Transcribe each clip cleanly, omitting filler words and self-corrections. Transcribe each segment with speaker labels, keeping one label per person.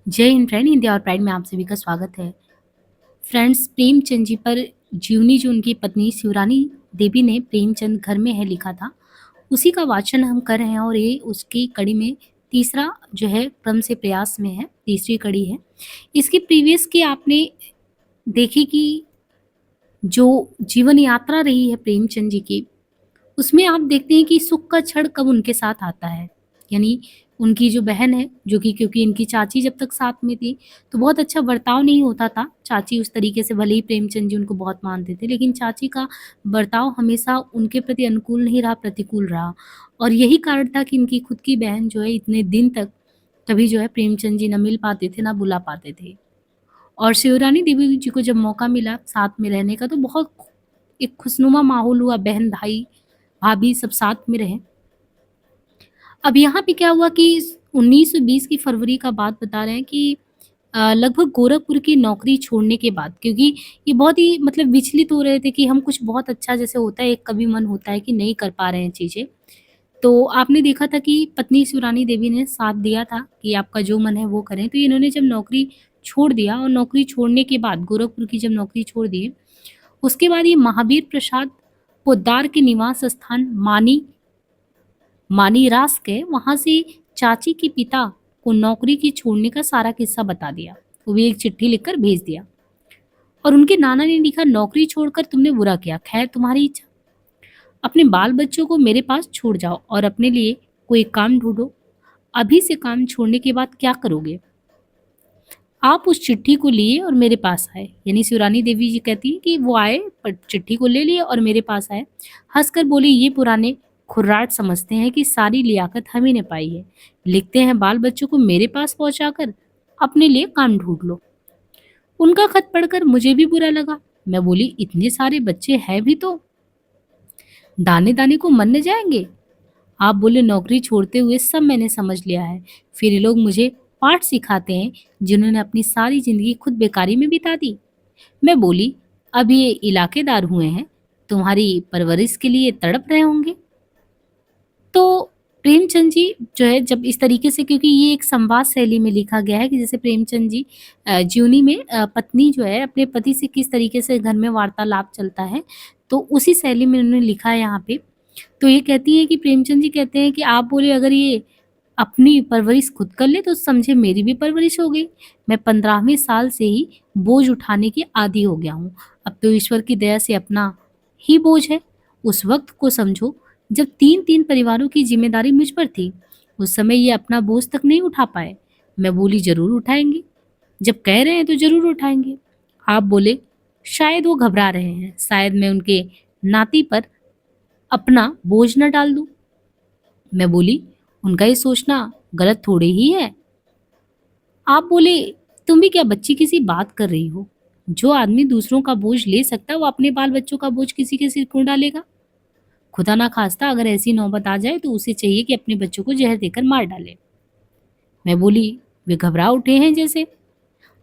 Speaker 1: जय हिंद फ्रेंड, हिंदी और प्राइड में आप सभी का स्वागत है। फ्रेंड्स, प्रेमचंद जी पर जीवनी जो उनकी पत्नी शिवरानी देवी ने प्रेमचंद घर में है लिखा था, उसी का वाचन हम कर रहे हैं और ये उसकी कड़ी में तीसरा जो है क्रम से प्रयास में है, तीसरी कड़ी है। इसकी प्रीवियस की आपने देखी कि जो जीवन यात्रा रही है प्रेमचंद जी की, उसमें आप देखते हैं कि सुख का क्षण कब उनके साथ आता है। यानी उनकी जो बहन है, जो कि क्योंकि इनकी चाची जब तक साथ में थी, तो बहुत अच्छा बर्ताव नहीं होता था। चाची उस तरीके से भले ही प्रेमचंद जी उनको बहुत मानते थे, लेकिन चाची का बर्ताव हमेशा उनके प्रति अनुकूल नहीं रहा, प्रतिकूल रहा। और यही कारण था कि इनकी खुद की बहन जो है इतने दिन तक कभी जो है प्रेमचंद जी ना मिल पाते थे, ना बुला पाते थे। और शिवरानी देवी जी को जब मौका मिला साथ में रहने का, तो बहुत एक खुशनुमा माहौल हुआ, बहन, भाई, भाभी सब साथ में रहे। अब यहाँ पे क्या हुआ कि 1920 की फरवरी का बात बता रहे हैं कि लगभग गोरखपुर की नौकरी छोड़ने के बाद, क्योंकि ये बहुत ही मतलब विचलित हो रहे थे कि हम कुछ बहुत अच्छा, जैसे होता है एक कभी मन होता है कि नहीं कर पा रहे हैं चीज़ें। तो आपने देखा था कि पत्नी शिवरानी देवी ने साथ दिया था कि आपका जो मन है वो करें। तो इन्होंने जब नौकरी छोड़ दिया और नौकरी छोड़ने के बाद गोरखपुर की जब नौकरी छोड़ दी, उसके बाद ये महावीर प्रसाद पोद्दार के निवास स्थान मानीरास गए। वहां से चाची के पिता को नौकरी की छोड़ने का सारा किस्सा बता दिया। वो भी एक चिट्ठी लिखकर भेज दिया और उनके नाना ने लिखा, नौकरी छोड़कर तुमने बुरा किया, खैर तुम्हारी इच्छा। अपने बाल बच्चों को मेरे पास छोड़ जाओ और अपने लिए कोई काम ढूंढो। अभी से काम छोड़ने के बाद क्या करोगे? आप उस चिट्ठी को लिए और मेरे पास आए। यानी शिवरानी देवी जी कहती है कि वो आए, पर चिट्ठी को ले लिए और मेरे पास आए। हंसकर बोले, ये पुराने खुर्राट समझते हैं कि सारी लियाकत हम ही ने पाई है। लिखते हैं बाल बच्चों को मेरे पास पहुंचाकर अपने लिए काम ढूंढ लो। उनका खत पढ़कर मुझे भी बुरा लगा। मैं बोली, इतने सारे बच्चे हैं भी तो दाने दाने को मन न जाएंगे। आप बोले, नौकरी छोड़ते हुए सब मैंने समझ लिया है। फिर ये लोग मुझे पाठ सिखाते हैं जिन्होंने अपनी सारी जिंदगी खुद बेकारी में बिता दी। मैं बोली, अब ये इलाकेदार हुए हैं, तुम्हारी परवरिश के लिए तड़प रहे होंगे। तो प्रेमचंद जी जो है जब इस तरीके से, क्योंकि ये एक संवाद शैली में लिखा गया है कि जैसे प्रेमचंद जी जीवनी में पत्नी जो है अपने पति से किस तरीके से घर में वार्तालाप चलता है, तो उसी शैली में उन्होंने लिखा है यहाँ पे। तो ये कहती है कि प्रेमचंद जी कहते हैं कि आप बोले, अगर ये अपनी परवरिश खुद कर ले तो समझे मेरी भी परवरिश हो गई। मैं 15वें साल से ही बोझ उठाने की आदी हो गया हूँ। अब तो ईश्वर की दया से अपना ही बोझ है। उस वक्त को समझो जब 3-3 परिवारों की जिम्मेदारी मुझ पर थी। उस समय ये अपना बोझ तक नहीं उठा पाए। मैं बोली, जरूर उठाएंगे, जब कह रहे हैं तो जरूर उठाएंगे। आप बोले, शायद वो घबरा रहे हैं, शायद मैं उनके नाती पर अपना बोझ न डाल दूं। मैं बोली, उनका ये सोचना गलत थोड़े ही है। आप बोले, तुम भी क्या बच्ची किसी बात कर रही हो? जो आदमी दूसरों का बोझ ले सकता है, वो अपने बाल बच्चों का बोझ किसी के सिर क्यों डालेगा? खुदा ना खास्ता अगर ऐसी नौबत आ जाए तो उसे चाहिए कि अपने बच्चों को जहर देकर मार डाले। मैं बोली, वे घबरा उठे हैं जैसे।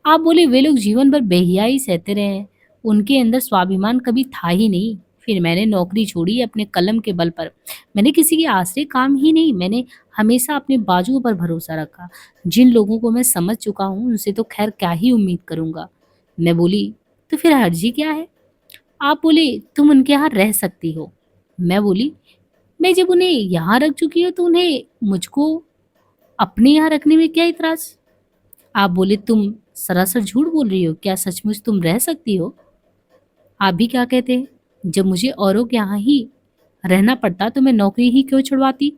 Speaker 1: आप बोले, वे लोग जीवन भर बेहियाई सहते रहे हैं, उनके अंदर स्वाभिमान कभी था ही नहीं। फिर मैंने नौकरी छोड़ी अपने कलम के बल पर। मैंने किसी के आश्रय काम ही नहीं, मैंने हमेशा अपने बाजुओं पर भरोसा रखा। जिन लोगों को मैं समझ चुका हूँ उनसे तो खैर क्या ही उम्मीद करूंगा। मैं बोली, तो फिर हर्जी क्या है? आप बोले, तुम उनके यहाँ रह सकती हो। मैं बोली, मैं जब उन्हें यहाँ रख चुकी हूँ तो उन्हें मुझको अपने यहाँ रखने में क्या इतराज? आप बोले, तुम सरासर झूठ बोल रही हो, क्या सचमुच तुम रह सकती हो? आप भी क्या कहते हैं, जब मुझे औरों के यहाँ ही रहना पड़ता तो मैं नौकरी ही क्यों छुड़वाती?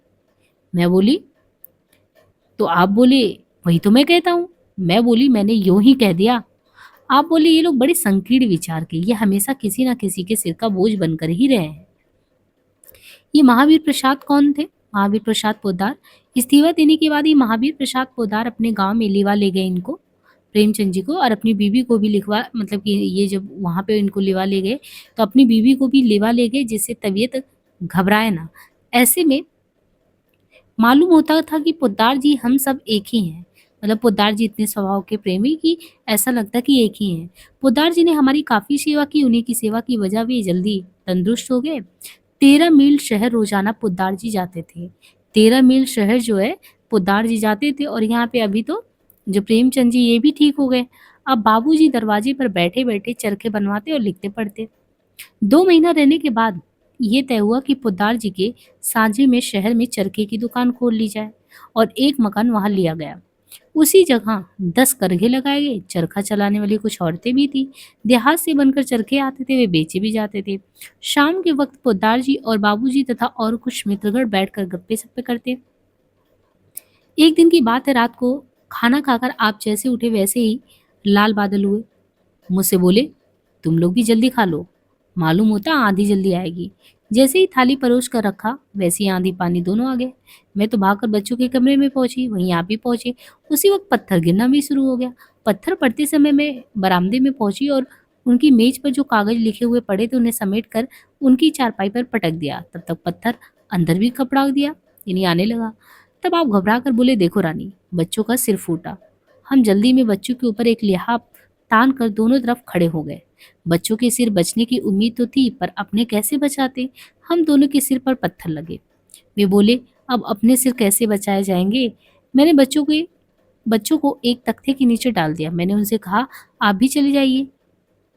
Speaker 1: मैं बोली, तो आप बोले, वही तो मैं कहता हूँ। मैं बोली, मैंने यूं ही कह दिया। आप बोले, ये लोग बड़े संकीर्ण विचार के, ये हमेशा किसी ना किसी के सिर का बोझ बनकर ही रहे हैं। ये महावीर प्रसाद कौन थे? महावीर प्रसाद पोद्दार। इस्तीफा देने के बाद ये महावीर प्रसाद पोद्दार अपने गांव में लिवा ले गए इनको, प्रेमचंद जी को, और अपनी बीवी को भी लिखवा, मतलब कि ये जब वहां पे इनको लिवा ले गए तो अपनी बीवी को भी लिवा ले गए, जिससे तबीयत घबराए ना। ऐसे में मालूम होता था कि पोद्दार जी हम सब एक ही हैं। मतलब पोद्दार जी इतने स्वभाव के प्रेमी कि ऐसा लगता कि एक ही हैं। पोद्दार जी ने हमारी काफी सेवा की, उन्हीं की सेवा की वजह वे जल्दी तंदुरुस्त हो गए। 13 मील शहर रोजाना पोद्दार जी जाते थे। 13 मील शहर जो है पोद्दार जी जाते थे, और यहाँ पे अभी तो जो प्रेमचंद जी ये भी ठीक हो गए। अब बाबूजी दरवाजे पर बैठे बैठे चरखे बनवाते और लिखते पढ़ते। 2 महीना रहने के बाद ये तय हुआ कि पोद्दार जी के साझे में शहर में चरखे की दुकान खोल ली जाए और एक मकान वहां लिया गया। उसी जगह 10 करघे लगाए गए। चरखा चलाने वाली कुछ औरतें भी थी। देहात से बनकर चरखे आते थे, वे बेचे भी जाते थे। शाम के वक्त पोद्दार जी और बाबूजी तथा और कुछ मित्रगण बैठकर गप्पे सप्पे करते। एक दिन की बात है, रात को खाना खाकर आप जैसे उठे वैसे ही लाल बादल हुए। मुझसे बोले, तुम लोग भी जल्दी खा लो, मालूम होता आंधी जल्दी आएगी। जैसे ही थाली परोस कर रखा वैसे ही आंधी पानी दोनों आ गए। मैं तो भागकर बच्चों के कमरे में पहुंची, वहीं आप भी पहुंचे। उसी वक्त पत्थर गिरना भी शुरू हो गया। पत्थर पड़ते समय मैं बरामदे में पहुंची और उनकी मेज पर जो कागज लिखे हुए पड़े थे उन्हें समेट कर उनकी चारपाई पर पटक दिया। तब तक पत्थर अंदर भी खपड़ा दिया, यानी आने लगा। तब आप घबरा कर बोले, देखो रानी, बच्चों का सिर फूटा। हम जल्दी में बच्चों के ऊपर एक लिहाफ तान कर दोनों तरफ खड़े हो गए। बच्चों के सिर बचने की उम्मीद तो थी, पर अपने कैसे बचाते। हम दोनों के सिर पर पत्थर लगे। वे बोले, अब अपने सिर कैसे बचाए जाएंगे। मैंने बच्चों को एक तख्ते के नीचे डाल दिया। मैंने उनसे कहा, आप भी चले जाइए,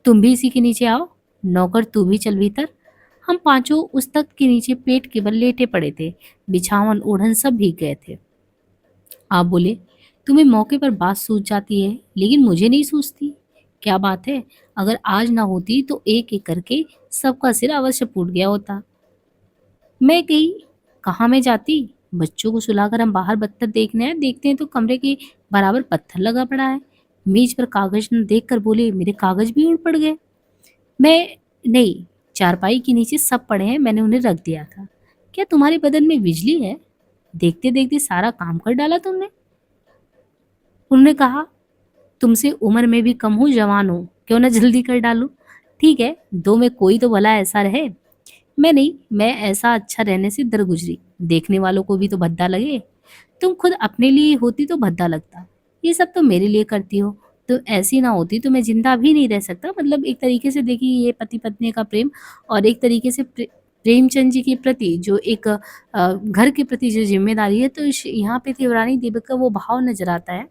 Speaker 1: तुम भी इसी के नीचे आओ। नौकर, तू भी चल भीतर। हम पांचों उस तख्त के नीचे पेट के बल लेटे पड़े थे। बिछावन ओढ़न सब भीग गए थे। आप बोले, तुम्हें मौके पर बात सूझ जाती है, लेकिन मुझे नहीं सूझती। क्या बात है, अगर आज ना होती तो एक एक करके सबका सिर अवश्य फूट गया होता। मैं गई, कहाँ मैं जाती। बच्चों को सुलाकर हम बाहर बत्तर देखने आए। देखते हैं तो कमरे के बराबर पत्थर लगा पड़ा है। मेज पर कागज न देख कर बोले, मेरे कागज भी उड़ पड़ गए। मैं नहीं, चारपाई के नीचे सब पड़े हैं, मैंने उन्हें रख दिया था। क्या तुम्हारे बदन में बिजली है? देखते देखते सारा काम कर डाला तुमने। उन्होंने कहा, तुमसे उम्र में भी कम हूँ, जवान हूँ, क्यों ना जल्दी कर डालूं। ठीक है, दो में कोई तो भला ऐसा रहे। मैं नहीं, मैं ऐसा अच्छा रहने से दर गुजरी, देखने वालों को भी तो भद्दा लगे। तुम खुद अपने लिए होती तो भद्दा लगता, ये सब तो मेरे लिए करती हो। तो ऐसी ना होती तो मैं जिंदा भी नहीं रह सकता। मतलब एक तरीके से देखिए, ये पति पत्नी का प्रेम और एक तरीके से प्रेमचंद जी के प्रति जो एक घर के प्रति जो जिम्मेदारी है, तो यहाँ पे देवरानी दीपक का वो भाव नजर आता है।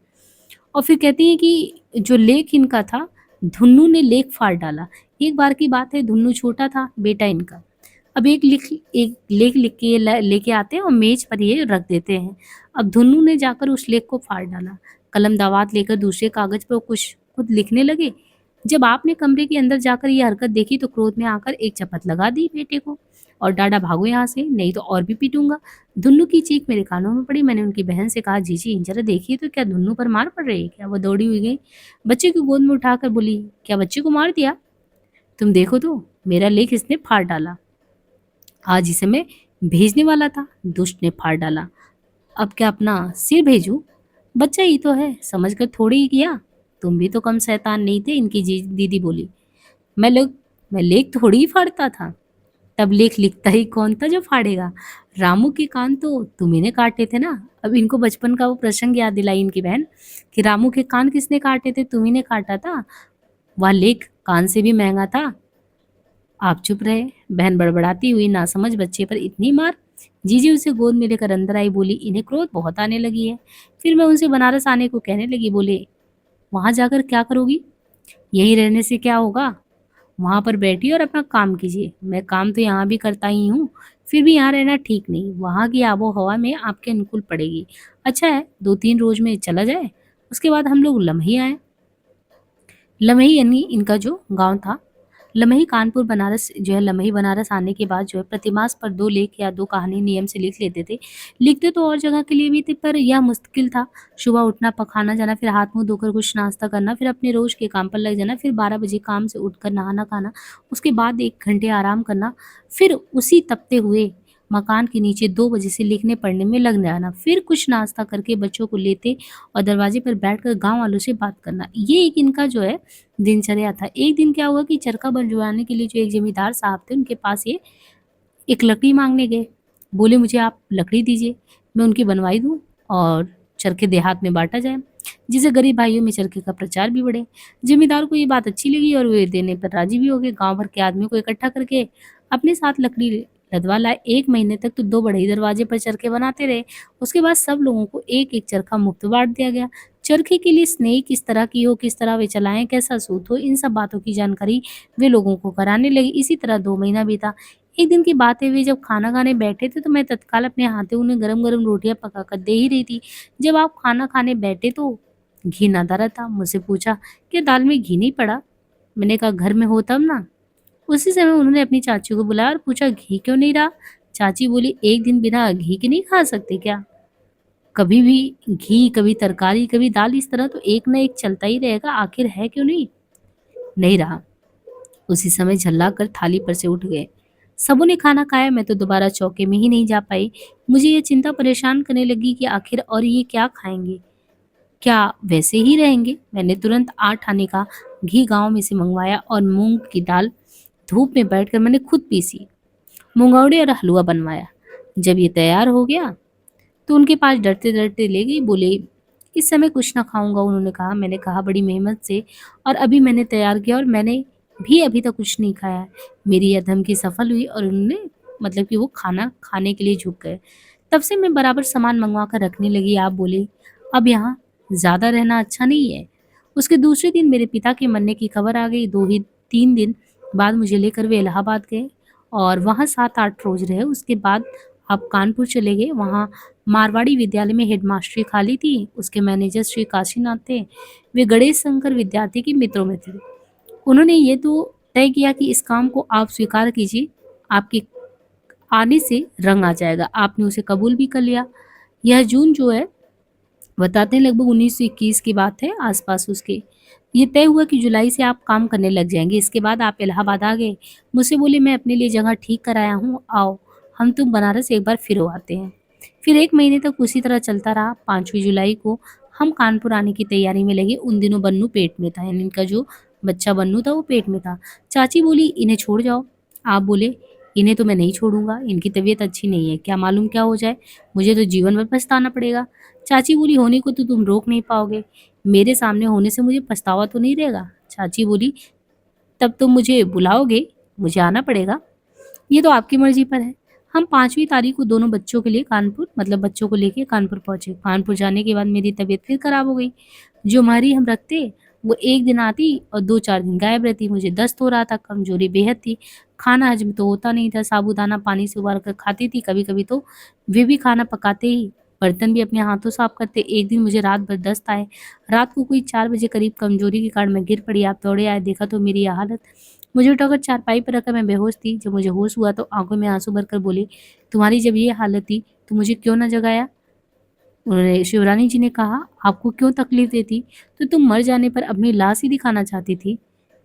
Speaker 1: और फिर कहती है कि जो लेख इनका था, धुन्नू ने लेख फाड़ डाला। एक बार की बात है, धुन्नू छोटा था, बेटा इनका। अब एक लेख लिख के लेके आते हैं और मेज पर ये रख देते हैं। अब धुन्नू ने जाकर उस लेख को फाड़ डाला। कलम दावात लेकर दूसरे कागज पर कुछ खुद लिखने लगे। जब आपने कमरे के अंदर जाकर ये हरकत देखी तो क्रोध में आकर एक चपत लगा दी बेटे को और डांटा, भागो यहाँ से, नहीं तो और भी पीटूंगा। धुन्नू की चीख मेरे कानों में पड़ी। मैंने उनकी बहन से कहा, जीजी जरा देखिए तो, क्या धुन्नू पर मार पड़ रही है क्या। वो दौड़ी हुई गई, बच्चे की गोद में उठाकर बोली, क्या बच्चे को मार दिया? तुम देखो तो, मेरा लेख इसने फाड़ डाला। आज इसे मैं भेजने वाला था, दुष्ट ने फाड़ डाला। अब क्या अपना सिर भेजूं? बच्चा ही तो है, समझ कर थोड़ी ही किया। तुम भी तो कम शैतान नहीं थे, इनकी दीदी बोली। मैं लोग मैं लेख थोड़ी ही फाड़ता था। तब लेख लिखता ही कौन था जो फाड़ेगा? रामू के कान तो तुम्ही ने काटे थे ना। अब इनको बचपन का वो प्रसंग याद दिलाई इनकी बहन कि रामू के कान किसने काटे थे? तुम्ही ने काटा था। वह लेख कान से भी महंगा था। आप चुप रहे। बहन बड़बड़ाती हुई, नासमझ बच्चे पर इतनी मार। जीजी उसे गोद में लेकर अंदर आई, बोली, इन्हें क्रोध बहुत आने लगी है। फिर मैं उनसे बनारस आने को कहने लगी। बोले, वहां जाकर क्या करोगी? यही रहने से क्या होगा? वहां पर बैठिए और अपना काम कीजिए। मैं काम तो यहाँ भी करता ही हूँ, फिर भी यहाँ रहना ठीक नहीं। वहां की आबो हवा में आपके अनुकूल पड़ेगी। अच्छा है, 2-3 रोज में चला जाए, उसके बाद हम लोग लम्हे आए। लमही यानी इनका जो गांव था। लमही कानपुर बनारस जो है, लमही बनारस आने के बाद जो है प्रतिमास पर 2 लेख या 2 कहानी नियम से लिख लेते थे। लिखते तो और जगह के लिए भी थे, पर यह मुश्किल था। सुबह उठना, पखाना जाना, फिर हाथ मुंह धोकर कुछ नाश्ता करना, फिर अपने रोज के काम पर लग जाना, फिर 12 बजे काम से उठकर नहाना खाना, उसके बाद 1 घंटे आराम करना, फिर उसी तपते हुए मकान के नीचे 2 बजे से लिखने पढ़ने में लग जाना, फिर कुछ नाश्ता करके बच्चों को लेते और दरवाजे पर बैठकर गांव वालों से बात करना। ये एक इनका जो है दिनचर्या था। एक दिन क्या हुआ कि चरखा बनवाने के लिए जो एक जमींदार साहब थे, उनके पास ये एक लकड़ी मांगने गए। बोले, मुझे आप लकड़ी दीजिए, मैं उनकी बनवाई दूं और चरखे देहात में बांटा जाए, जिससे गरीब भाइयों में चरखे का प्रचार भी बढ़े। जमींदार को ये बात अच्छी लगी और वे देने पर राजी भी हो गए। गांव भर के आदमियों को इकट्ठा करके अपने साथ लकड़ी लदवा लाए। 1 महीने तक तो 2 बढ़ई दरवाजे पर चरखे बनाते रहे। उसके बाद सब लोगों को एक एक चरखा मुफ्त बांट दिया गया। चरखे के लिए स्नेह किस तरह की हो, किस तरह वे चलाएं, कैसा सूत हो, इन सब बातों की जानकारी वे लोगों को कराने लगी। इसी तरह 2 महीना बीता। एक दिन की बात है, वे जब खाना खाने बैठे थे तो मैं तत्काल अपने हाथों उन्हें गरम गरम रोटियां पका कर दे ही रही थी। जब आप खाना खाने बैठे तो घी ना धरा था। मुझसे पूछा, क्या दाल में घी नहीं पड़ा? मैंने कहा, घर में हो तब ना। उसी समय उन्होंने अपनी चाची को बुलाया और पूछा, घी क्यों नहीं रहा? चाची बोली, एक दिन बिना घी के नहीं खा सकते क्या? कभी भी घी, कभी तरकारी, कभी दाल, इस तरह तो एक ना एक चलता ही रहेगा, आखिर है क्यों नहीं? नहीं रहा। उसी समय झल्ला कर थाली पर से उठ गए। सबों ने खाना खाया, मैं तो दोबारा चौके में ही नहीं जा पाई। मुझे ये चिंता परेशान करने लगी कि आखिर और ये क्या खाएंगे, क्या वैसे ही रहेंगे? मैंने तुरंत 8 आने का घी गांव में से मंगवाया और मूंग की दाल धूप में बैठकर मैंने खुद पीसी, मुंगौड़े और हलवा बनवाया। जब ये तैयार हो गया तो उनके पास डरते डरते ले गई। बोले, इस समय कुछ ना खाऊंगा, उन्होंने कहा। मैंने कहा, बड़ी मेहनत से और अभी मैंने तैयार किया और मैंने भी अभी तक कुछ नहीं खाया है। मेरी यह धमकी सफल हुई और उन्होंने मतलब कि वो खाना खाने के लिए झुक गए। तब से मैं बराबर सामान मंगवा कर रखने लगी। आप बोले, अब यहाँ ज्यादा रहना अच्छा नहीं है। उसके दूसरे दिन मेरे पिता के मरने की खबर आ गई। 3 दिन बाद मुझे लेकर वे इलाहाबाद गए और वहाँ 7-8 रोज रहे। उसके बाद आप कानपुर चले गए। वहाँ मारवाड़ी विद्यालय में हेडमास्टरी खाली थी। उसके मैनेजर श्री काशीनाथ थे। वे गणेश शंकर विद्यार्थी के मित्रों में थे। उन्होंने ये तो तय किया कि इस काम को आप स्वीकार कीजिए, आपके आने से रंग आ जाएगा। आपने उसे कबूल भी कर लिया। यह जून जो है, बताते हैं लगभग 1921 की बात है आसपास उसके। ये तय हुआ कि जुलाई से आप काम करने लग जाएंगे। इसके बाद आप इलाहाबाद आ गए। मुझसे बोले, मैं अपने लिए जगह ठीक कराया हूँ, आओ हम तुम बनारस एक बार फिर हो आते हैं। फिर 1 महीने तक उसी तरह चलता रहा। 5वीं जुलाई को हम कानपुर आने की तैयारी में लगे। उन दिनों बन्नू पेट में था, यानी इनका जो बच्चा बन्नू था वो पेट में था। चाची बोली, इन्हें छोड़ जाओ। आप बोले, इन्हें तो मैं नहीं छोड़ूंगा, इनकी तबीयत अच्छी नहीं है, क्या मालूम क्या हो जाए, मुझे तो जीवन भर पछताना पड़ेगा। चाची बोली, होने को तो तुम रोक नहीं पाओगे, मेरे सामने होने से मुझे पछतावा तो नहीं रहेगा। चाची बोली, तब तुम मुझे बुलाओगे, मुझे आना पड़ेगा, ये तो आपकी मर्जी पर है। हम 5वीं तारीख को दोनों बच्चों के लिए कानपुर, मतलब बच्चों को लेके कानपुर पहुंचे। कानपुर जाने के बाद मेरी तबीयत फिर खराब हो गई। जो हमारी हम रखते वो एक दिन आती और 2-4 दिन गायब रहती। मुझे दस्त हो रहा था, कमजोरी बेहद थी, खाना हजम तो होता नहीं था। साबूदाना पानी से उबाल कर खाती थी, कभी कभी तो वे भी खाना पकाते ही, बर्तन भी अपने हाथों साफ करते। एक दिन मुझे रात भर दस्त आए। रात को कोई 4 बजे करीब कमजोरी के कारण मैं गिर पड़ी। आप दौड़े आए, देखा तो मेरी यह हालत। मुझे उठाकर चारपाई पर रखा, मैं बेहोश थी। जब मुझे होश हुआ तो आंखों में आंसू भरकर बोली, तुम्हारी जब ये हालत थी तो मुझे क्यों ना जगाया? उन्होंने शिवरानी जी ने कहा, आपको क्यों तकलीफ देती? तो तुम मर जाने पर अपनी लाश ही दिखाना चाहती थी।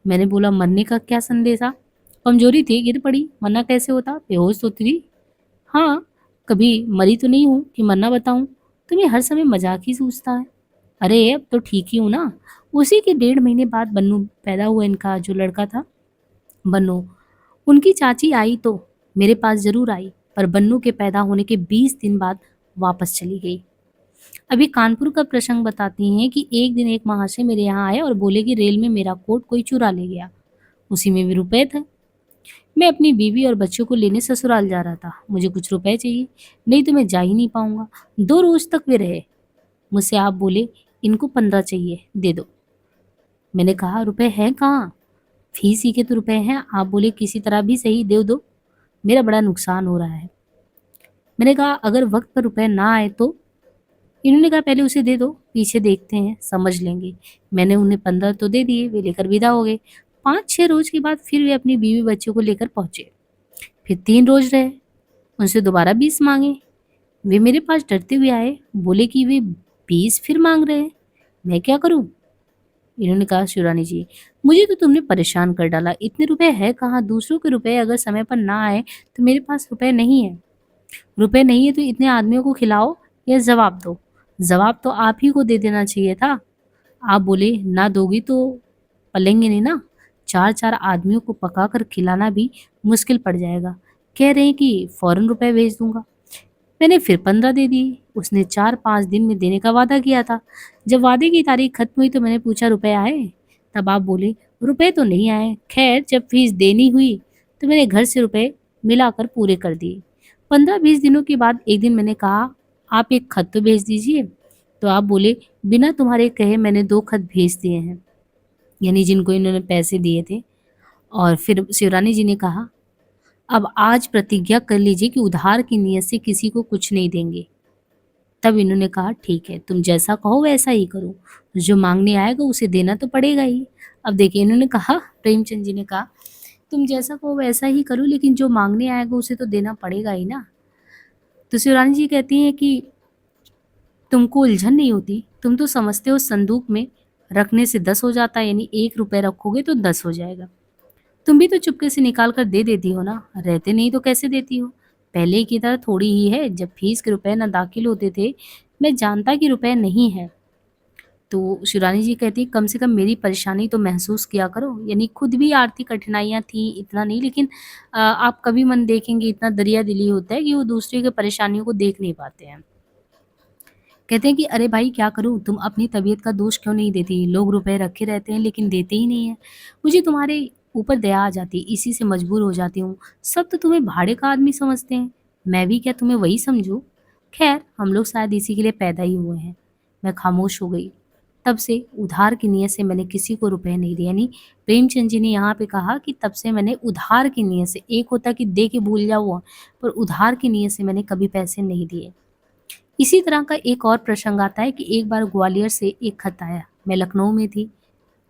Speaker 1: मैंने बोला, मरने का क्या संदेशा? कमजोरी थी, गिर पड़ी, मरना कैसे होता, बेहोश होती थी। हाँ, कभी मरी तो नहीं हूँ कि मरना बताऊं? तुम्हें हर समय मजाक ही सूझता है। अरे अब तो ठीक ही हूँ ना। उसी के 1.5 महीने बाद बन्नू पैदा हुआ, इनका जो लड़का था बन्नू। उनकी चाची आई तो मेरे पास जरूर आई, पर बन्नू के पैदा होने के 20 दिन बाद वापस चली गई। अभी कानपुर का प्रसंग बताती हैं कि एक दिन एक महाशय मेरे यहाँ आए और बोले कि रेल में मेरा कोट कोई चुरा ले गया, उसी में भी रुपए थे। मैं अपनी बीवी और बच्चों को लेने ससुराल जा रहा था, मुझे कुछ रुपए चाहिए, नहीं तो मैं जा ही नहीं पाऊंगा। 2 रोज तक वे रहे। मुझसे आप बोले, इनको 15 चाहिए, दे दो। मैंने कहा, रुपए हैं कहाँ? फीस ही के तो रुपए हैं। आप बोले, किसी तरह भी सही दे दो, मेरा बड़ा नुकसान हो रहा है। मैंने कहा, अगर वक्त पर रुपए ना आए तो? इन्होंने कहा, पहले उसे दे दो, पीछे देखते हैं, समझ लेंगे। मैंने उन्हें 15 तो दे दिए, वे लेकर विदा हो गए। 5-6 रोज के बाद फिर वे अपनी बीवी बच्चों को लेकर पहुंचे। फिर 3 रोज रहे, उनसे दोबारा 20 मांगे। वे मेरे पास डरते हुए आए, बोले कि वे 20 फिर मांग रहे हैं, मैं क्या करूं? इन्होंने कहा, शिवरानी जी, मुझे तो तुमने परेशान कर डाला, इतने रुपए है कहाँ? दूसरों के रुपए अगर समय पर ना आए तो मेरे पास रुपए नहीं है। रुपए नहीं है तो इतने आदमियों को खिलाओ या जवाब दो। जवाब तो आप ही को दे देना चाहिए था। आप बोले, ना दोगी तो पलेंगे नहीं ना, 4-4 आदमियों को पकाकर खिलाना भी मुश्किल पड़ जाएगा। कह रहे हैं कि फौरन रुपए भेज दूंगा। मैंने फिर 15 दे दिए। उसने 4-5 दिन में देने का वादा किया था। जब वादे की तारीख खत्म हुई तो मैंने पूछा, रुपए आए? तब आप बोले, रुपए तो नहीं आए। खैर, जब फीस देनी हुई तो मैंने घर से रुपए मिलाकर पूरे कर दिए। 15-20 दिनों के बाद एक दिन मैंने कहा, आप एक खत तो भेज दीजिए। तो आप बोले, बिना तुम्हारे कहे मैंने 2 खत भेज दिए हैं, यानी जिनको इन्होंने पैसे दिए थे। और फिर शिवरानी जी ने कहा, अब आज प्रतिज्ञा कर लीजिए कि उधार की नीयत से किसी को कुछ नहीं देंगे। तब इन्होंने कहा, ठीक है, तुम जैसा कहो वैसा ही करो, जो मांगने आएगा उसे देना तो पड़ेगा ही। अब देखिए इन्होंने कहा, प्रेमचंद जी ने कहा, तुम जैसा कहो वैसा ही करो, लेकिन जो मांगने आएगा उसे तो देना पड़ेगा ही ना। तो शिवरानी जी कहती हैं कि तुमको उलझन नहीं होती, तुम तो समझते हो संदूक में रखने से 10 हो जाता है, यानी 1 रुपए रखोगे तो 10 हो जाएगा। तुम भी तो चुपके से निकाल कर दे देती हो ना, रहते नहीं तो कैसे देती हो। पहले की तरह थोड़ी ही है, जब फीस के रुपए ना दाखिल होते थे, मैं जानता कि रुपए नहीं है। तो शिवरानी जी कहती, कम से कम मेरी परेशानी तो महसूस किया करो, यानी खुद भी आर्थिक कठिनाइयां थी, इतना नहीं, लेकिन आप कभी मन देखेंगे इतना दरिया दिली होता है कि वो दूसरे की परेशानियों को देख नहीं पाते हैं। कहते हैं कि अरे भाई क्या करूँ, तुम अपनी तबीयत का दोष क्यों नहीं देती, लोग रुपए रखे रहते हैं लेकिन देते ही नहीं है। मुझे तुम्हारे ऊपर दया आ जाती, इसी से मजबूर हो जाती हूँ। सब तो तुम्हें भाड़े का आदमी समझते हैं, मैं भी क्या तुम्हें वही समझूं। खैर हम लोग शायद इसी के लिए पैदा ही हुए हैं। मैं खामोश हो गई। तब से उधार की नीयत से मैंने किसी को रुपए नहीं दिए, यानी प्रेमचंद जी ने यहाँ पे कहा कि तब से मैंने उधार की नीयत से, एक होता कि दे के भूल जाओ, पर उधार की नीयत से मैंने कभी पैसे नहीं दिए। इसी तरह का एक और प्रसंग आता है कि एक बार ग्वालियर से एक खत आया, मैं लखनऊ में थी।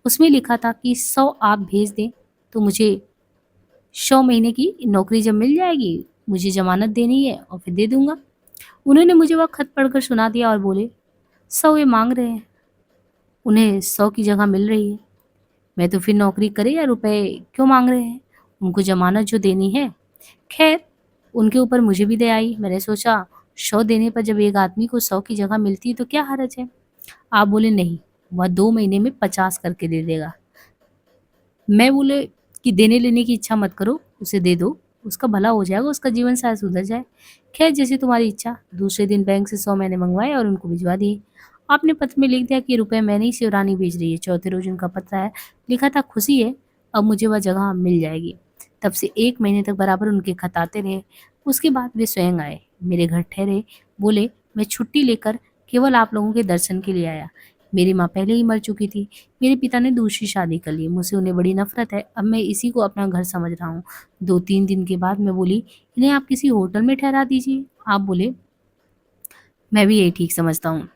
Speaker 1: उसमें लिखा था कि 100 आप भेज दें तो मुझे 100 महीने की नौकरी जब मिल जाएगी, मुझे जमानत देनी है और फिर दे दूंगा। उन्होंने मुझे वह खत पढ़कर सुना दिया और बोले, 100 ये मांग रहे हैं, उन्हें 100 की जगह मिल रही है। मैं तो फिर नौकरी करे या रुपए क्यों मांग रहे हैं, उनको जमानत जो देनी है। खैर उनके ऊपर मुझे भी दया आई। मैंने सोचा 100 देने पर जब एक आदमी को 100 की जगह मिलती है तो क्या हर्ज है। आप बोले, नहीं, वह 2 महीने में 50 करके दे देगा। मैं बोले कि देने लेने की इच्छा मत करो, उसे दे दो, उसका भला हो जाएगा, उसका जीवन शायद सुधर जाए। खैर जैसे तुम्हारी इच्छा। दूसरे दिन बैंक से 100 मैंने मंगवाए और उनको भिजवा दिए। आपने पत्र में लिख दिया कि रुपए मैंने ही शिवरानी भेज रही है। चौथे रोज उनका पत्र आया, लिखा था, खुशी है, अब मुझे वह जगह मिल जाएगी। तब से 1 महीने तक बराबर उनके खत आते रहे। उसके बाद वे स्वयं आए, मेरे घर ठहरे, बोले, मैं छुट्टी लेकर केवल आप लोगों के दर्शन के लिए आया। मेरी माँ पहले ही मर चुकी थी। मेरे पिता ने दूसरी शादी कर ली, मुझसे उन्हें बड़ी नफरत है। अब मैं इसी को अपना घर समझ रहा हूँ। 2-3 दिन के बाद मैं बोली, इन्हें आप किसी होटल में ठहरा दीजिए। आप बोले, मैं भी यही ठीक समझता हूँ।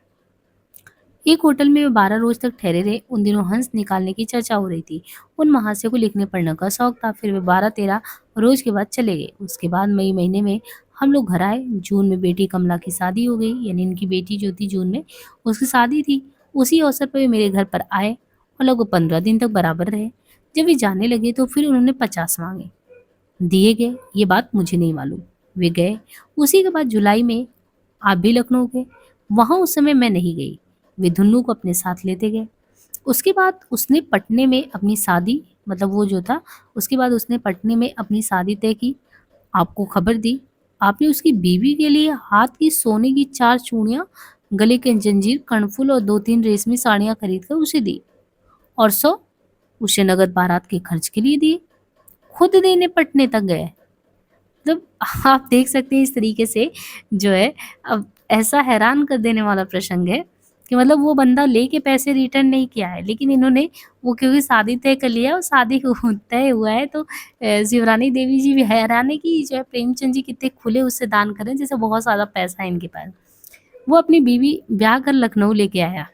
Speaker 1: एक होटल में वे 12 रोज तक ठहरे रहे। उन दिनों हंस निकालने की चर्चा हो रही थी। उन महाशय को लिखने पढ़ने का शौक था। फिर वे 12-13 रोज के बाद चले गए। उसके बाद मई महीने में हम लोग घर आए। जून में बेटी कमला की शादी हो गई, यानी इनकी बेटी जो थी जून में, उसकी शादी थी। उसी अवसर पर वे मेरे घर पर आए और लगभग 15 दिन तक बराबर रहे। जब वे जाने लगे तो फिर उन्होंने 50 मांगे, दिए गए, ये बात मुझे नहीं मालूम। वे गए। उसी के बाद जुलाई में आप भी लखनऊ गए। वहां उस समय मैं नहीं गई। वे धुन्नू को अपने साथ लेते गए। उसके बाद उसने पटने में अपनी शादी, मतलब वो जो था, उसके बाद उसने पटने में अपनी शादी तय की। आपको खबर दी। आपने उसकी बीवी के लिए हाथ की सोने की 4 चूड़ियां, गले के जंजीर, कर्णफूल और 2-3 रेशमी साड़ियां खरीद कर उसे दी, और 100 उसे नगद बारात के खर्च के लिए दिए। खुद देने पटने तक गए। मतलब आप देख सकते हैं इस तरीके से जो है, अब ऐसा हैरान कर देने वाला प्रसंग है कि मतलब वो बंदा लेके पैसे रिटर्न नहीं किया है, लेकिन इन्होंने, वो क्योंकि शादी तय कर लिया और शादी तय हुआ है, तो शिवरानी देवी जी भी हैरान है कि जो है प्रेमचंद जी कितने खुले उससे दान करें, जैसे बहुत ज़्यादा पैसा है इनके पास। वो अपनी बीवी ब्याह कर लखनऊ लेके आया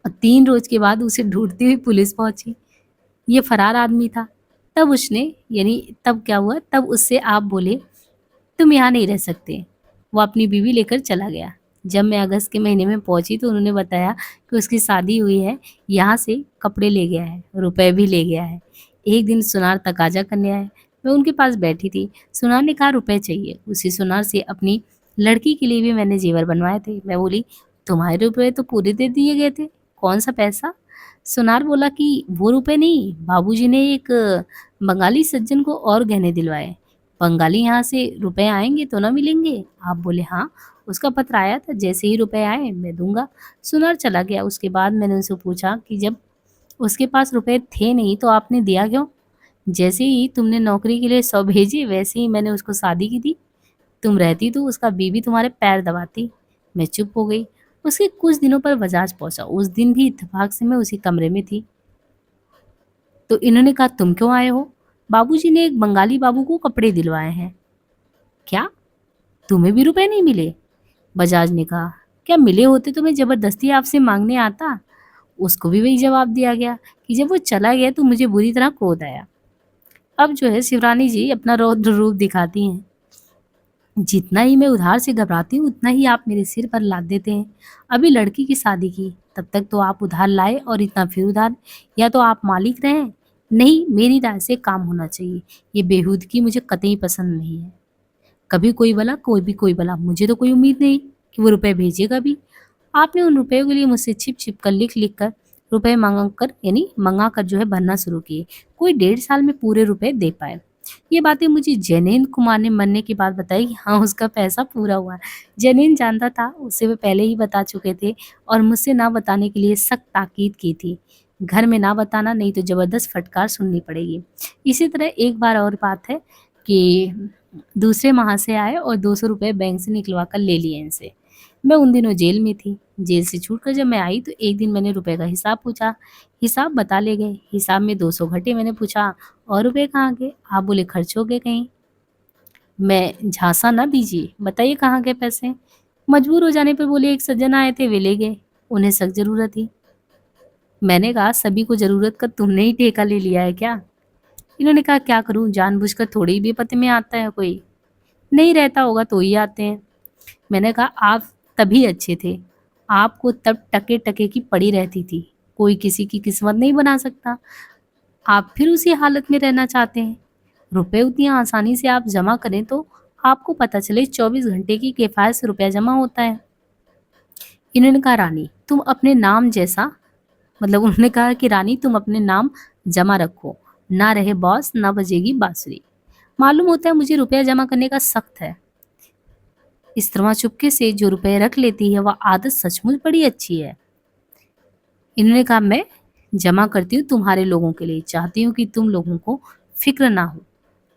Speaker 1: और 3 रोज के बाद उसे ढूंढती हुई पुलिस पहुंची। ये फरार आदमी था। तब उसने, यानी तब क्या हुआ, तब उससे आप बोले, तुम यहाँ नहीं रह सकते। वो अपनी बीवी लेकर चला गया। जब मैं अगस्त के महीने में पहुंची तो उन्होंने बताया कि उसकी शादी हुई है, यहाँ से कपड़े ले गया है, रुपए भी ले गया है। एक दिन सुनार तकाजा करने आए। मैं उनके पास बैठी थी। सुनार ने कहा रुपए चाहिए। उसी सुनार से अपनी लड़की के लिए भी मैंने जेवर बनवाए थे। मैं बोली, तुम्हारे रुपए तो पूरे दे दिए गए थे, कौन सा पैसा। सुनार बोला कि वो रुपए नहीं, बाबूजी ने एक बंगाली सज्जन को और गहने दिलवाए। बंगाली यहाँ से रुपए आएंगे तो ना मिलेंगे। आप बोले, हाँ, उसका पत्र आया था, जैसे ही रुपए आए मैं दूंगा। सुनार चला गया। उसके बाद मैंने उनसे पूछा कि जब उसके पास रुपए थे नहीं तो आपने दिया क्यों। जैसे ही तुमने नौकरी के लिए 100 भेजे वैसे ही मैंने उसको शादी की थी। तुम रहती तो उसका बीवी तुम्हारे पैर दबाती। मैं चुप हो गई। उसके कुछ दिनों पर बजाज पहुंचा। उस दिन भी इत्तेफाक से मैं उसी कमरे में थी। तो इन्होंने कहा, तुम क्यों आए हो? बाबूजी ने एक बंगाली बाबू को कपड़े दिलवाए हैं। क्या? तुम्हें भी रुपए नहीं मिले? बजाज ने कहा, क्या मिले होते तो मैं जबरदस्ती आपसे मांगने आता? उसको भी वही जवाब दिया गया कि जब वो चला गया तो मुझे बुरी तरह क्रोध आया। अब जो है शिवरानी जी अपना रौद्र रूप दिखाती हैं। जितना ही मैं उधार से घबराती हूँ उतना ही आप मेरे सिर पर लाद देते हैं। अभी लड़की की शादी की, तब तक तो आप उधार लाए और इतना फिर उधार। या तो आप मालिक रहे। नहीं, मेरी राय से काम होना चाहिए। ये बेहूदगी मुझे कतई पसंद नहीं है। कभी कोई भला, कोई भी कोई भला, मुझे तो कोई उम्मीद नहीं कि वो रुपए भेजेगा भी। आपने उन रुपयों के लिए मुझसे छिप छिप कर लिख लिख कर रुपए मंगा कर यानी मंगा कर जो है भरना शुरू किए। कोई 1.5 साल में पूरे रुपए दे पाए। ये बातें मुझे जैनेन्द्र कुमार ने मरने के बाद बताई कि हाँ, उसका पैसा पूरा हुआ। जैनेन्द्र जानता था, उसे वे पहले ही बता चुके थे और मुझसे ना बताने के लिए सख्त ताकीद की थी। घर में ना बताना, नहीं तो जबरदस्त फटकार सुननी पड़ेगी। इसी तरह एक बार और बात है कि दूसरे माह से आए और 200 रुपये बैंक से निकलवा कर ले लिए इनसे। मैं उन दिनों जेल में थी। जेल से छूटकर जब मैं आई तो एक दिन मैंने रुपए का हिसाब पूछा। हिसाब बता ले गए। हिसाब में 200 घटे। मैंने पूछा, और रुपए कहाँ गए? आप बोले, खर्च हो गए कहीं। मैं झांसा ना दीजिए, बताइए कहाँ गए पैसे? मजबूर हो जाने पर बोले, एक सज्जन आए थे, वे ले गए। उन्हें सख्त जरूरत थी। मैंने कहा, सभी को जरूरत का तुमने ही ठेका ले लिया है क्या? इन्होंने कहा, क्या करूं, जानबूझकर थोड़ी ही बेपते में आता है कोई। नहीं रहता होगा तो ही आते हैं। मैंने कहा, आप तभी अच्छे थे। आपको तब टके टके की पड़ी रहती थी। कोई किसी की किस्मत नहीं बना सकता। आप फिर उसी हालत में रहना चाहते हैं। रुपए उतनी आसानी से आप जमा करें तो आपको पता चले 24 घंटे की किफायत से रुपया जमा होता है। इन्होंने कहा, रानी तुम अपने नाम जैसा, मतलब उन्होंने कहा कि रानी तुम अपने नाम जमा रखो। ना रहे बॉस, ना बजेगी बांसुरी। मालूम होता है मुझे रुपया जमा करने का सख्त है। इस तरह चुपके से जो रुपए रख लेती है वह आदत सचमुच बड़ी अच्छी है। इन्होंने कहा, मैं जमा करती हूँ तुम्हारे लोगों के लिए। चाहती हूँ कि तुम लोगों को फिक्र ना हो।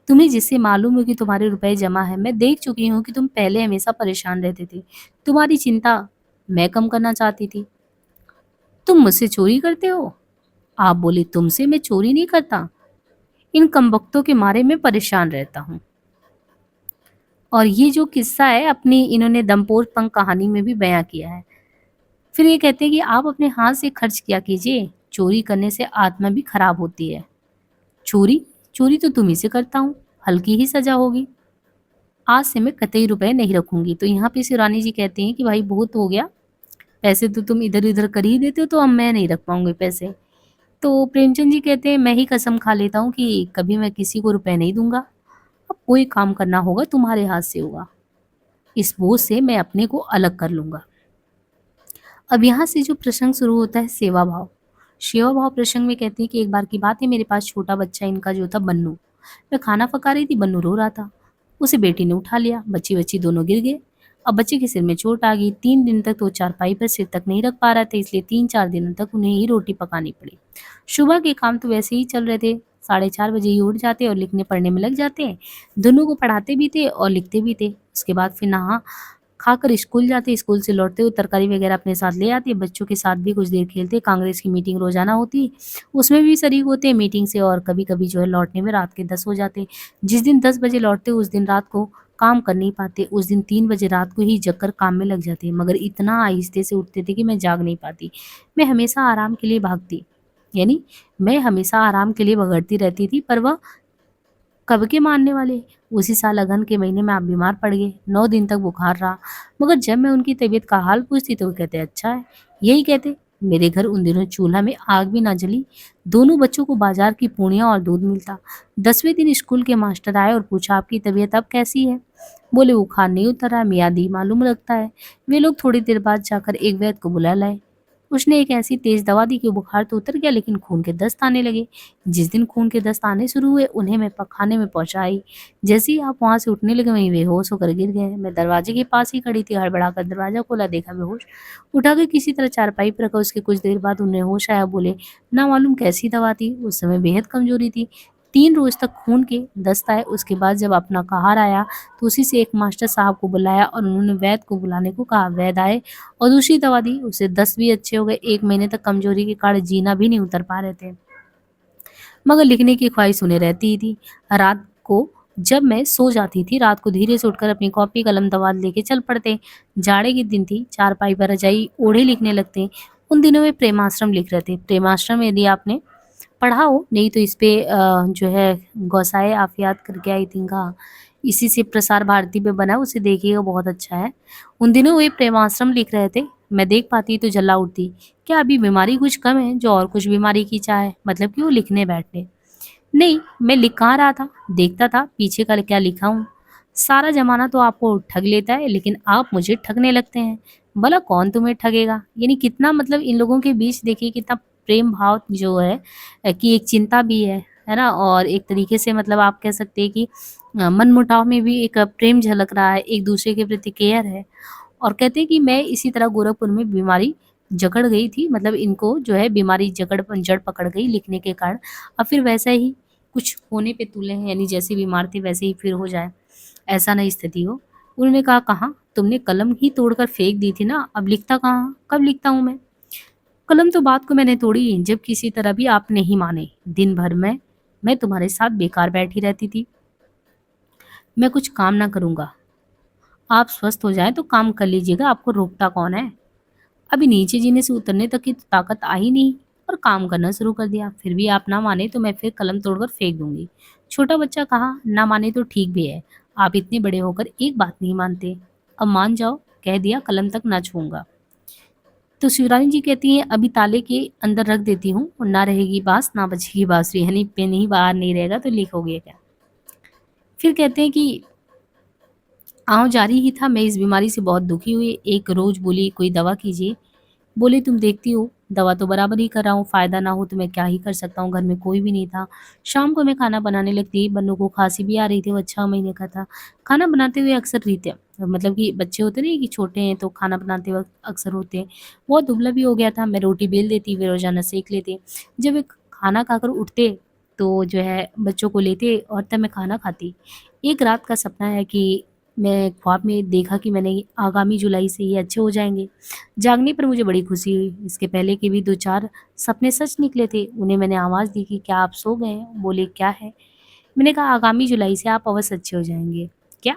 Speaker 1: तुम्हें जिससे मालूम हो कि तुम्हारे रुपए जमा है, मैं देख चुकी हूँ कि तुम पहले हमेशा परेशान रहते थे। तुम्हारी चिंता मैं कम करना चाहती थी। तुम मुझसे चोरी करते हो? आप बोले, तुमसे मैं चोरी नहीं करता। इन कमबख्तों के मारे मैं परेशान रहता हूँ। और ये जो किस्सा है अपनी इन्होंने दमपोर पंख कहानी में भी बयां किया है। फिर ये कहते हैं कि आप अपने हाथ से खर्च किया कीजिए। चोरी करने से आत्मा भी खराब होती है। चोरी? चोरी तो तुम ही से करता हूँ। हल्की ही सजा होगी। आज से मैं कतई रुपए नहीं रखूंगी। तो यहाँ पे शिवरानी जी कहते हैं कि भाई बहुत हो गया, पैसे तो तुम इधर उधर कर ही देते हो, तो अब मैं नहीं रख पाऊंगी पैसे। तो प्रेमचंद जी कहते हैं, मैं ही कसम खा लेता हूँ कि कभी मैं किसी को रुपए नहीं दूंगा। अब कोई काम करना होगा तुम्हारे हाथ से होगा। इस बोझ से मैं अपने को अलग कर लूंगा। अब यहाँ से जो प्रसंग शुरू होता है, सेवा भाव। सेवा भाव प्रसंग में कहते हैं कि एक बार की बात है, मेरे पास छोटा बच्चा इनका जो था बन्नू। मैं खाना पका रही थी, बन्नू रो रहा था। उसे बेटी ने उठा लिया। बच्ची बच्ची दोनों गिर गए। अब बच्चे के सिर में चोट आ गई। 3 दिन तक तो चारपाई पर सिर तक नहीं रख पा रहा था, इसलिए 3-4 दिनों तक उन्हें ही रोटी पकानी पड़ी। सुबह के काम तो वैसे ही चल रहे थे। 4:30 बजे ही उठ जाते और लिखने पढ़ने में लग जाते। दोनों को पढ़ाते भी थे और लिखते भी थे। उसके बाद फिर नहा खाकर स्कूल जाते। स्कूल से लौटते हुए तरकारी वगैरह अपने साथ ले आते। बच्चों के साथ भी कुछ देर खेलते। कांग्रेस की मीटिंग रोजाना होती, उसमें भी शरीक होते मीटिंग से। और कभी कभी जो है लौटने में रात के 10 हो जाते। जिस दिन 10 बजे लौटते उस दिन रात को काम कर नहीं पाते। उस दिन 3 बजे रात को ही जगकर काम में लग जाते, मगर इतना आहिस्ते से उठते थे कि मैं जाग नहीं पाती। मैं हमेशा आराम के लिए भागती, यानी मैं हमेशा आराम के लिए भगड़ती रहती थी, पर वह कब के मानने वाले। उसी साल अगहन के महीने में आप बीमार पड़ गए। 9 दिन तक बुखार रहा, मगर जब मैं उनकी तबीयत का हाल पूछती तो वो कहते अच्छा है। यही कहते। मेरे घर उन दिनों चूल्हा में आग भी ना जली। दोनों बच्चों को बाजार की पूड़ियाँ और दूध मिलता। 10वें दिन स्कूल के मास्टर आए और पूछा, आपकी तबीयत अब कैसी है? बोले, बुखार नहीं उतर रहा, मियादी मालूम लगता है। वे लोग थोड़ी देर बाद जाकर एक वैद्य को बुला लाए। उसने एक ऐसी तेज दवा दी कि बुखार तो उतर गया, लेकिन खून के दस्त आने लगे। जिस दिन खून के दस्त आने शुरू हुए उन्हें मैं खाने में पहुंचाई। जैसे ही आप वहां से उठने लगे वहीं बेहोश होकर गिर गए। मैं दरवाजे के पास ही खड़ी थी। हड़बड़ाकर दरवाजा खोला, देखा बेहोश। उठाकर किसी तरह चारपाई पर रखा। उसके कुछ देर बाद उन्हें होश आया। बोले, ना मालूम कैसी दवा थी, उस समय बेहद कमजोरी थी। 3 रोज तक खून के दस्त आए। उसके बाद जब अपना कहार आया तो उसी से एक मास्टर साहब को बुलाया और उन्होंने वैद्य को बुलाने को कहा। वैद्य आए और दूसरी दवा दी, उसे दस्त भी अच्छे हो गए। 1 महीने तक कमजोरी के कारण जीना भी नहीं उतर पा रहे थे, मगर लिखने की ख्वाहिश उन्हें रहती ही थी। रात को जब मैं सो जाती थी, रात को धीरे से उठकर अपनी कॉपी कलम दवात लेके चल पड़ते। जाड़े के दिन थी, चारपाई पर रजाई ओढ़े लिखने लगते। उन दिनों में प्रेमाश्रम लिख रहे थे। प्रेमाश्रम यदि आपने पढ़ा हो, नहीं तो इस पे जो है गौसाए आफियात करके आई थिंक, हाँ, इसी से प्रसार भारती पे बना है, उसे देखिएगा, बहुत अच्छा है। उन दिनों वे प्रेमाश्रम लिख रहे थे। मैं देख पाती तो जला उठती। क्या अभी बीमारी कुछ कम है जो और कुछ बीमारी की चाहे, मतलब कि वो लिखने बैठे। नहीं, मैं लिख कहाँ रहा था, देखता था पीछे का क्या लिखा हूँ। सारा जमाना तो आपको ठग लेता है, लेकिन आप मुझे ठगने लगते हैं। भला कौन तुम्हें ठगेगा? यानी कितना, मतलब इन लोगों के बीच देखिए कितना प्रेम भाव जो है, कि एक चिंता भी है ना, और एक तरीके से मतलब आप कह सकते हैं कि मनमुटाव में भी एक प्रेम झलक रहा है, एक दूसरे के प्रति केयर है। और कहते हैं कि मैं इसी तरह गोरखपुर में बीमारी जकड़ गई थी, मतलब इनको जो है बीमारी जड़ पकड़ गई लिखने के कारण। अब फिर वैसा ही कुछ होने पे तुले हैं, यानी जैसे बीमार थे वैसे ही फिर हो जाए, ऐसा ना स्थिति हो। उन्होंने कहा, कहाँ तुमने कलम ही तोड़कर फेंक दी थी ना, अब लिखता कहाँ, कब लिखता हूँ मैं? कलम तो बात को मैंने तोड़ी जब किसी तरह भी आप नहीं माने। दिन भर में मैं तुम्हारे साथ बेकार बैठी रहती थी। मैं कुछ काम ना करूंगा, आप स्वस्थ हो जाए तो काम कर लीजिएगा, आपको रोकता कौन है? अभी नीचे जीने से उतरने तक की तो ताकत आई नहीं, और काम करना शुरू कर दिया। फिर भी आप ना माने तो मैं फिर कलम तोड़कर फेंक दूंगी। छोटा बच्चा कहा, ना माने तो ठीक भी है, आप इतने बड़े होकर एक बात नहीं मानते। अब मान जाओ, कह दिया, कलम तक ना छूऊंगा। तो शिवरानी जी कहती हैं, अभी ताले के अंदर रख देती हूँ, और ना रहेगी बांस ना बजेगी बांसुरी, यानी पेन ही बाहर नहीं रहेगा तो लिखोगे क्या? फिर कहते हैं कि आंव जारी ही था, मैं इस बीमारी से बहुत दुखी हुई। एक रोज बोली, कोई दवा कीजिए। बोले, तुम देखती हो दवा तो बराबर ही कर रहा हूँ, फायदा ना हो तो मैं क्या ही कर सकता हूँ, घर में कोई भी नहीं था। शाम को मैं खाना बनाने लगती, बन्नू को खांसी भी आ रही थी, वो 6 महीने का था। खाना बनाते हुए अक्सर रीते, मतलब कि बच्चे होते नहीं कि छोटे हैं तो खाना बनाते वक्त अक्सर होते हैं। बहुत दुबला भी हो गया था। मैं रोटी बेल देती, वे रोजाना सेक लेते। जब वे खाना खाकर उठते तो जो है बच्चों को लेते और तब मैं खाना खाती। एक रात का सपना है कि मैं ख्वाब में देखा कि मैंने आगामी जुलाई से ये अच्छे हो जाएंगे। जागने पर मुझे बड़ी खुशी हुई। इसके पहले के भी 2-4 सपने सच निकले थे। उन्हें मैंने आवाज़ दी कि क्या आप सो गए हैं? बोले, क्या है? मैंने कहा, आगामी जुलाई से आप अवश्य अच्छे हो जाएँगे। क्या?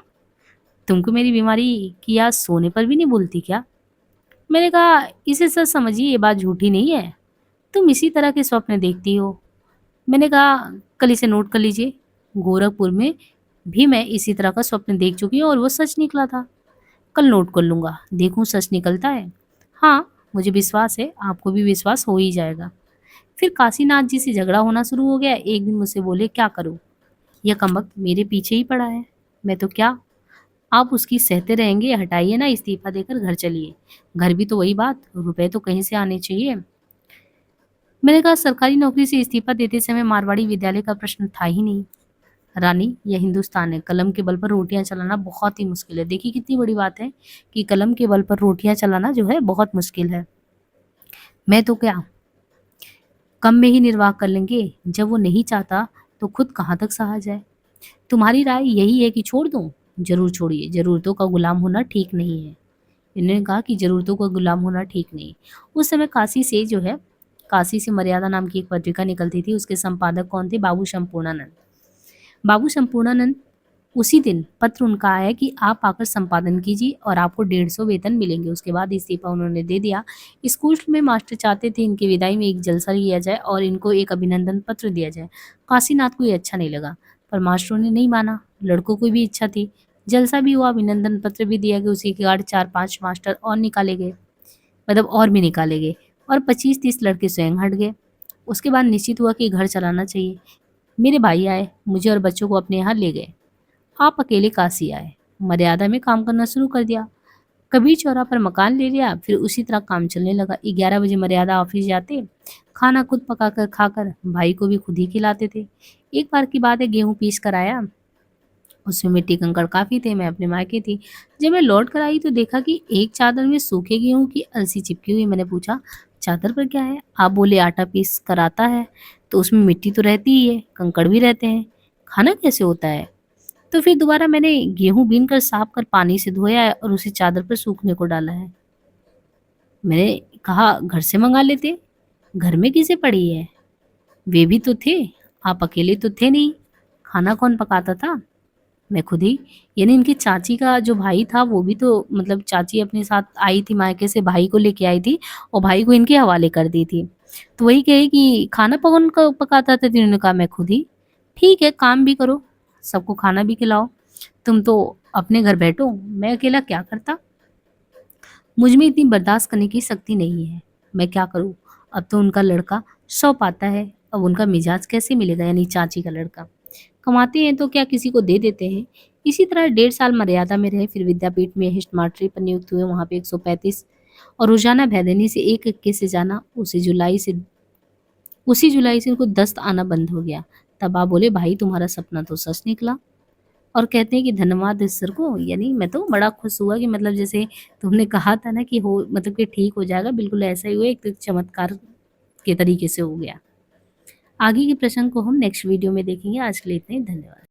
Speaker 1: तुमको मेरी बीमारी की याद सोने पर भी नहीं भूलती क्या? मैंने कहा, इसे सच समझिए, ये बात झूठी नहीं है। तुम इसी तरह के स्वप्न देखती हो। मैंने कहा, कल इसे नोट कर लीजिए। गोरखपुर में भी मैं इसी तरह का स्वप्न देख चुकी हूँ और वो सच निकला था। कल नोट कर लूँगा, देखूँ सच निकलता है। हाँ, मुझे विश्वास है, आपको भी विश्वास हो ही जाएगा। फिर काशीनाथ जी से झगड़ा होना शुरू हो गया। एक दिन मुझसे बोले, क्या करूँ? यह कमबख्त मेरे पीछे ही पड़ा है। मैं तो क्या, आप उसकी सहते रहेंगे, हटाइए ना, इस्तीफा देकर घर चलिए। घर भी तो वही बात, रुपए तो कहीं से आने चाहिए। मैंने कहा, सरकारी नौकरी से इस्तीफा देते समय मारवाड़ी विद्यालय का प्रश्न था ही नहीं। रानी, यह हिंदुस्तान है, कलम के बल पर रोटियां चलाना बहुत ही मुश्किल है। देखिए कितनी बड़ी बात है कि कलम के बल पर रोटियां चलाना जो है बहुत मुश्किल है। मैं तो क्या, कम में ही निर्वाह कर लेंगे। जब वो नहीं चाहता तो खुद कहाँ तक सहा जाए। तुम्हारी राय यही है कि छोड़ दूं? जरूर छोड़िए, जरूरतों का गुलाम होना ठीक नहीं है। इन्होंने कहा कि जरूरतों का गुलाम होना ठीक नहीं। उस समय काशी से जो है, काशी से मर्यादा नाम की एक पत्रिका निकलती थी। उसके संपादक कौन थे? बाबू संपूर्णानंद। बाबू संपूर्णानंद, उसी दिन पत्र उनका आया कि आप आकर संपादन कीजिए और आपको 150 वेतन मिलेंगे। उसके बाद इस्तीफा उन्होंने दे दिया। स्कूल में मास्टर चाहते थे इनकी विदाई में एक जलसा लिया जाए और इनको एक अभिनंदन पत्र दिया जाए। काशीनाथ को ये अच्छा नहीं लगा, पर मास्टरों ने नहीं माना। लड़कों की भी इच्छा थी। जलसा भी हुआ, अभिनंदन पत्र भी दिया गया। उसी के बाद 4-5 मास्टर और निकाले गए, मतलब और भी निकाले गए, और 25-30 लड़के स्वयं हट गए। उसके बाद निश्चित हुआ कि घर चलाना चाहिए। मेरे भाई आए, मुझे और बच्चों को अपने यहाँ ले गए। आप अकेले काशी आए। मर्यादा में काम करना शुरू कर दिया। कबीर चौरा पर मकान ले लिया। फिर उसी तरह काम चलने लगा। 11 बजे मर्यादा ऑफिस जाते, खाना खुद पकाकर खाकर भाई को भी खुद ही खिलाते थे। एक बार की बात है, गेहूं पीस कर आया, उसमें मिट्टी कंकड़ काफी थे। मैं अपने मायके थी। जब मैं लौट कर आई तो देखा कि एक चादर में सूखे गेहूं की अलसी चिपकी हुई। मैंने पूछा, चादर पर क्या है? आप बोले आटा पीस कर आता है, तो उसमें मिट्टी तो रहती ही है, कंकड़ भी रहते हैं, खाना कैसे होता है? तो फिर दोबारा मैंने गेहूँ बीन कर साफ कर पानी से धोया है और उसे चादर पर सूखने को डाला है। मैंने कहा घर से मंगा लेते, घर में किसे पड़ी है? वे भी तो थे, आप अकेले तो थे नहीं, खाना कौन पकाता था? मैं खुद ही। यानी इनकी चाची का जो भाई था वो भी तो मतलब चाची अपने साथ आई थी मायके से, भाई को लेके आई थी और भाई को इनके हवाले कर दी थी। तो वही कहे कि खाना कौन पकाता था? तो इन्होंने कहा मैं खुद ही। ठीक है, काम भी करो, सबको खाना भी खिलाओ, तुम तो अपने घर बैठो, मैं अकेला क्या करता? मुझ में इतनी बर्दाश्त करने की शक्ति नहीं है, मैं क्या करूँ? अब तो उनका लड़का सौ पाता है, अब उनका मिजाज कैसे मिलेगा? यानी चाची का लड़का कमाते हैं तो क्या किसी को दे देते हैं। इसी तरह 1.5 साल मर्यादा में रहे, फिर विद्यापीठ में हिस्टमास्टरी पर नियुक्त हुए, वहाँ पे 135 और रोजाना भैदनी से 1 से जाना। उसी जुलाई से उनको दस्त आना बंद हो गया। तब आप बोले भाई तुम्हारा सपना तो सच निकला, और कहते हैं कि धन्यवाद ईश्वर को। यानी मैं तो बड़ा खुश हुआ कि मतलब जैसे तुमने कहा था ना कि हो मतलब कि ठीक हो जाएगा, बिल्कुल ऐसा ही हुआ, एक तो चमत्कार के तरीके से हो गया। आगे के प्रसंग को हम नेक्स्ट वीडियो में देखेंगे। आज के लिए इतना ही, धन्यवाद।